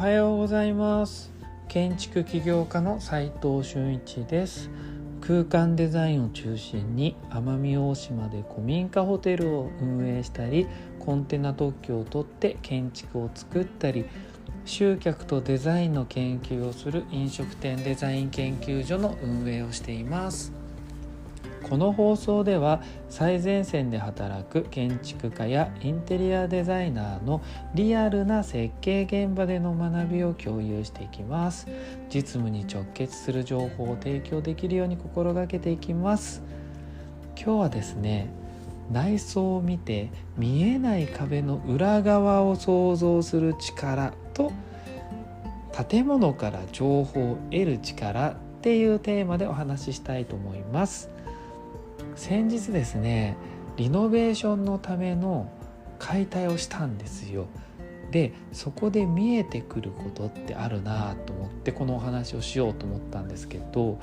はようございます。建築起業家の斉藤俊一です。空間デザインを中心に奄美大島で古民家ホテルを運営したり、コンテナ特許を取って建築を作ったり、集客とデザインの研究をする飲食店デザイン研究所の運営をしています。この放送では最前線で働く建築家やインテリアデザイナーのリアルな設計現場での学びを共有していきます。実務に直結する情報を提供できるように心がけていきます。今日はですね、内装を見て見えない壁の裏側を想像する力と建物から情報を得る力っていうテーマでお話ししたいと思います。先日ですね、リノベーションのための解体をしたんですよ。で、そこで見えてくることってあるなと思ってこのお話をしようと思ったんですけど、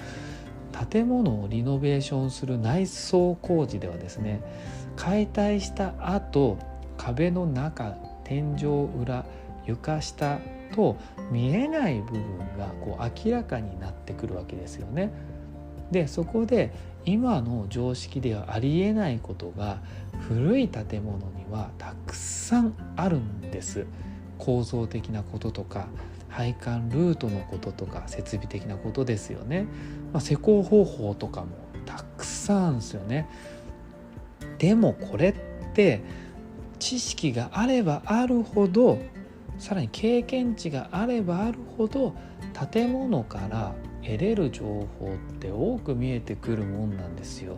建物をリノベーションする内装工事ではですね、解体した後、壁の中、天井裏、床下と見えない部分が明らかになってくるわけですよね。で、そこで今の常識ではありえないことが古い建物にはたくさんあるんです。構造的なこととか配管ルートのこととか設備的なことですよね。施工方法とかもたくさんあるんですよね。でもこれって知識があればあるほど、さらに経験値があればあるほど建物から得れる情報って多く見えてくるもんなんですよ。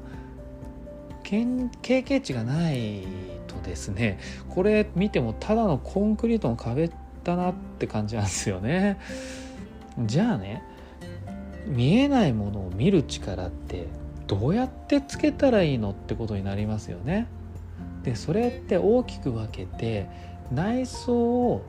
経験値がないとですね、これ見てもただのコンクリートの壁だなって感じなんですよね。じゃあね、見えないものを見る力ってどうやってつけたらいいのってことになりますよね。で、それって大きく分けて、内装を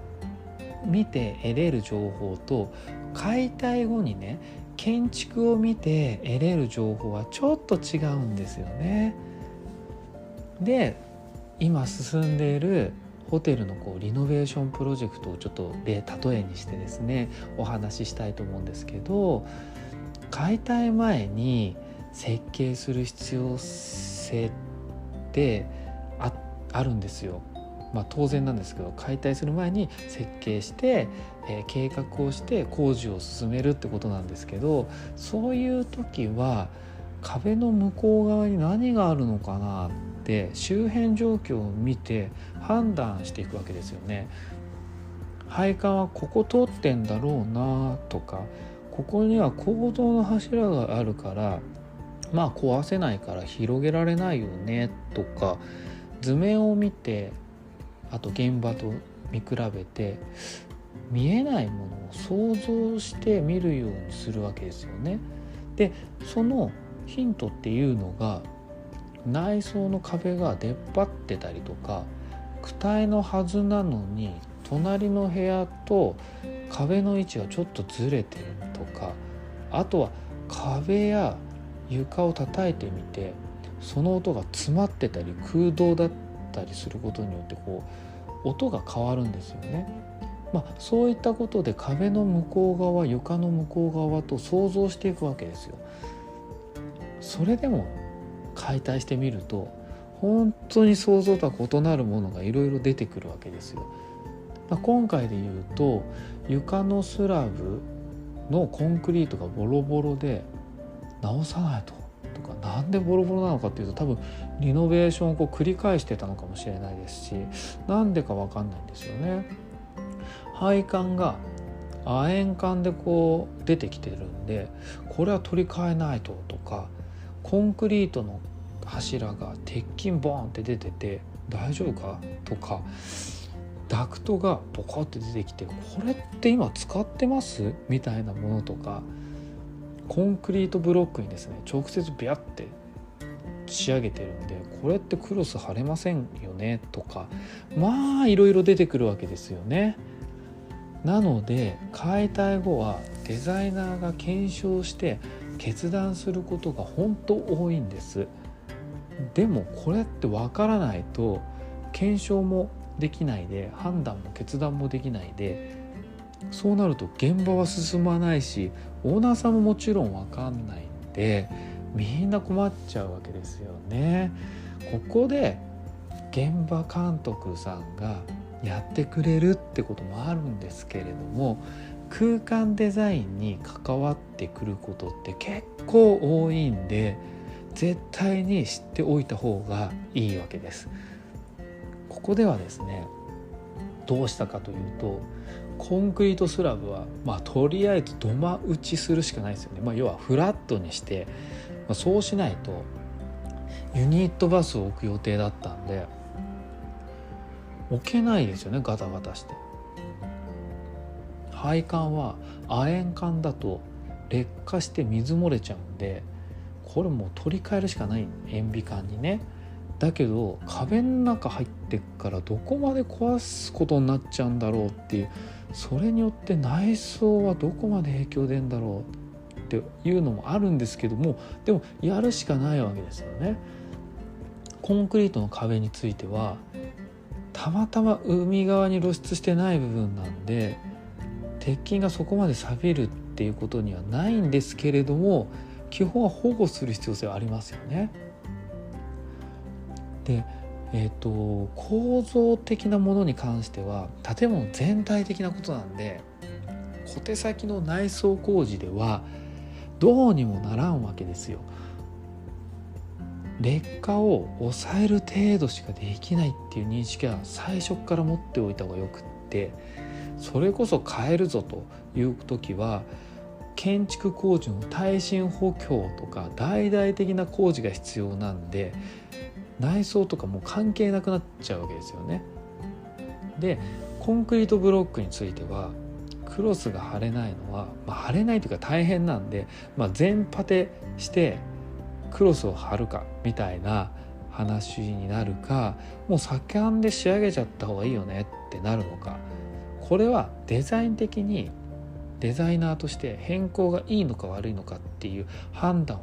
見て得れる情報と解体後にね、建築を見て得れる情報はちょっと違うんですよね。で、今進んでいるホテルのリノベーションプロジェクトをちょっと例えにしてですね、お話ししたいと思うんですけど、解体前に設計する必要性ってあるんですよ。当然なんですけど、解体する前に設計して、計画をして工事を進めるってことなんですけど、そういう時は壁の向こう側に何があるのかなって周辺状況を見て判断していくわけですよね。配管はここ通ってんだろうなとか、ここには構造の柱があるから壊せないから広げられないよねとか、図面を見て、あと現場と見比べて見えないものを想像して見るようにするわけですよね。で、そのヒントっていうのが、内装の壁が出っ張ってたりとか、躯体のはずなのに隣の部屋と壁の位置がちょっとずれてるとか、あとは壁や床を叩いてみてその音が詰まってたり空洞だったりすることによって音が変わるんですよね。そういったことで壁の向こう側、床の向こう側と想像していくわけですよ。それでも解体してみると本当に想像とは異なるものがいろいろ出てくるわけですよ。今回で言うと、床のスラブのコンクリートがボロボロで直さないとか、なんでボロボロなのかっていうと、多分リノベーションを繰り返してたのかもしれないですし、なんでか分かんないんですよね。配管が亜鉛管で出てきてるんで、これは取り替えないととか、コンクリートの柱が鉄筋ボーンって出てて大丈夫かとか、ダクトがボコって出てきて、これって今使ってますみたいなものとか、コンクリートブロックにですね、直接ビャって仕上げてるんで、これってクロス貼れませんよねとか、いろいろ出てくるわけですよね。なので解体後はデザイナーが検証して決断することが本当多いんです。でもこれって分からないと検証もできないで、判断も決断もできないで、そうなると現場は進まないし、オーナーさんももちろん分かんないんで、みんな困っちゃうわけですよね。ここで現場監督さんがやってくれるってこともあるんですけれども、空間デザインに関わってくることって結構多いんで、絶対に知っておいた方がいいわけです。ここではですね、どうしたかというと、コンクリートスラブは、とりあえず土間打ちするしかないですよね。要はフラットにして、そうしないとユニットバスを置く予定だったんで置けないですよね、ガタガタして。配管は亜鉛管だと劣化して水漏れちゃうんで、これもう取り替えるしかない、塩ビ管にね。だけど壁の中入ってっからどこまで壊すことになっちゃうんだろうっていう、それによって内装はどこまで影響出るんだろうっていうのもあるんですけども、でもやるしかないわけですよね。コンクリートの壁についてはたまたま海側に露出してない部分なんで、鉄筋がそこまで錆びるっていうことにはないんですけれども、基本は保護する必要性はありますよね。で、構造的なものに関しては建物全体的なことなんで、小手先の内装工事ではどうにもならんわけですよ。劣化を抑える程度しかできないっていう認識は最初から持っておいた方がよくって、それこそ変えるぞという時は建築工事の耐震補強とか大々的な工事が必要なんで、内装とかもう関係なくなっちゃうわけですよね。で、コンクリートブロックについてはクロスが貼れないのは、貼れないというか大変なんで、全パテしてクロスを貼るかみたいな話になるか、もう左官で仕上げちゃった方がいいよねってなるのか、これはデザイン的にデザイナーとして変更がいいのか悪いのかっていう判断を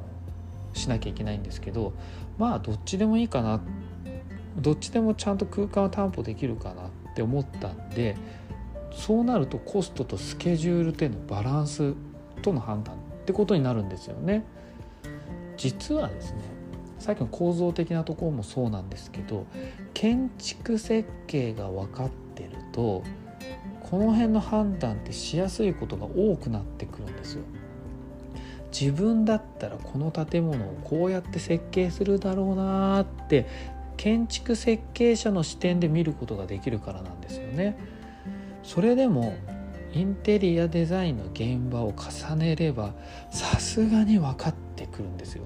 しなきゃいけないんですけど、どっちでもいいかな、どっちでもちゃんと空間を担保できるかなって思ったんで、そうなるとコストとスケジュールでのバランスとの判断ってことになるんですよね。実はですね、さっきの構造的なところもそうなんですけど、建築設計が分かってるとこの辺の判断ってしやすいことが多くなってくるんですよ。自分だったらこの建物をこうやって設計するだろうなって建築設計者の視点で見ることができるからなんですよね。それでもインテリアデザインの現場を重ねればさすがに分かってくるんですよ。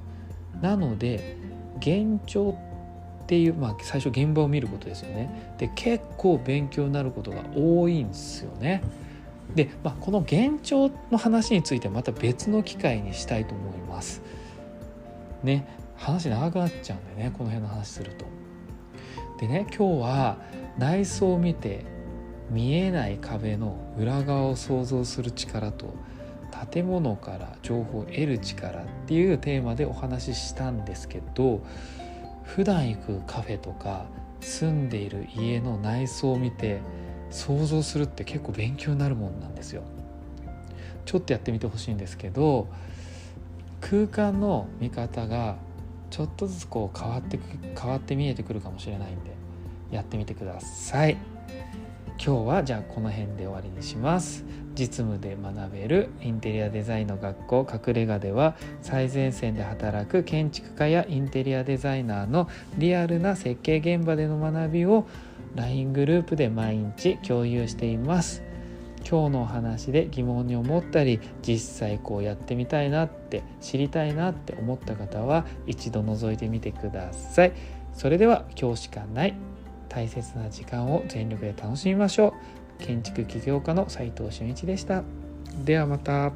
なので現状っていう、最初現場を見ることですよね。で、結構勉強になることが多いんですよね。で、この現状の話についてはまた別の機会にしたいと思いますね。話長くなっちゃうんでね、この辺の話すると。でね、今日は内装を見て見えない壁の裏側を想像する力と建物から情報を得る力っていうテーマでお話ししたんですけど、普段行くカフェとか住んでいる家の内装を見て想像するって結構勉強になるもんなんですよ。ちょっとやってみてほしいんですけど、空間の見方がちょっとずつ変わって見えてくるかもしれないんでやってみてください。今日はじゃあこの辺で終わりにします。実務で学べるインテリアデザインの学校隠れ家では、最前線で働く建築家やインテリアデザイナーのリアルな設計現場での学びを LINE グループで毎日共有しています。今日のお話で疑問に思ったり、実際やってみたいなって知りたいなって思った方は一度覗いてみてください。それでは今日しかない大切な時間を全力で楽しみましょう。建築起業家の斉藤俊一でした。ではまた。